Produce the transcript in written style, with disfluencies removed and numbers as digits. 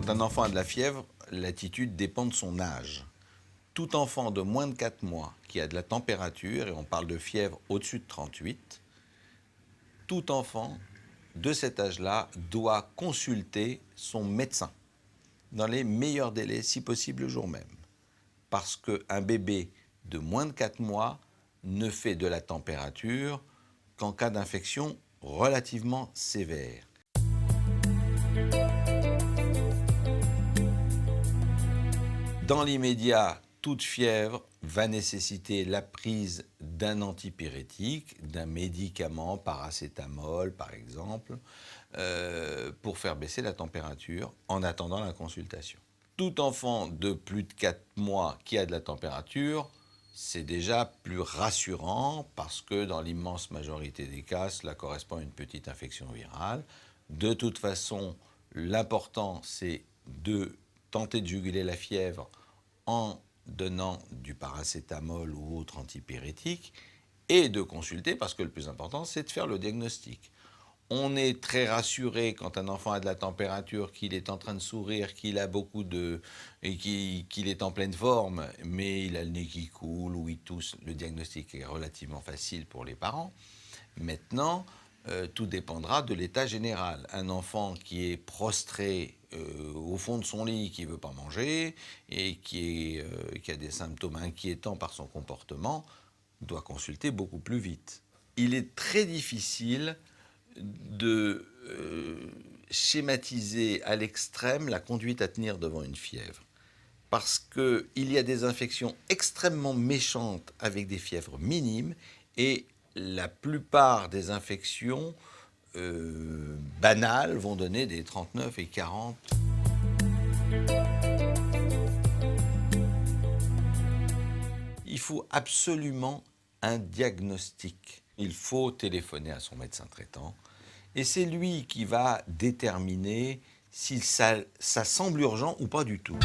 Quand un enfant a de la fièvre, l'attitude dépend de son âge. Tout enfant de moins de 4 mois qui a de la température, et on parle de fièvre au-dessus de 38, tout enfant de cet âge-là doit consulter son médecin dans les meilleurs délais, si possible le jour même. Parce qu'un bébé de moins de 4 mois ne fait de la température qu'en cas d'infection relativement sévère. Dans l'immédiat, toute fièvre va nécessiter la prise d'un antipyrétique, d'un médicament, paracétamol par exemple, pour faire baisser la température en attendant la consultation. Tout enfant de plus de 4 mois qui a de la température, c'est déjà plus rassurant parce que dans l'immense majorité des cas, cela correspond à une petite infection virale. De toute façon, l'important, c'est de tenter de juguler la fièvre en donnant du paracétamol ou autre antipyrétique et de consulter parce que le plus important, c'est de faire le diagnostic. On est très rassuré quand un enfant a de la température, qu'il est en train de sourire, qu'il a beaucoup de... et qu'il est en pleine forme, mais il a le nez qui coule ou il tousse. Le diagnostic est relativement facile pour les parents. Maintenant, tout dépendra de l'état général. Un enfant qui est prostré au fond de son lit, qui ne veut pas manger et qui a des symptômes inquiétants par son comportement, doit consulter beaucoup plus vite. Il est très difficile de schématiser à l'extrême la conduite à tenir devant une fièvre. Parce qu'il y a des infections extrêmement méchantes avec des fièvres minimes et la plupart des infections banales vont donner des 39 et 40. Il faut absolument un diagnostic. Il faut téléphoner à son médecin traitant et c'est lui qui va déterminer si ça semble urgent ou pas du tout.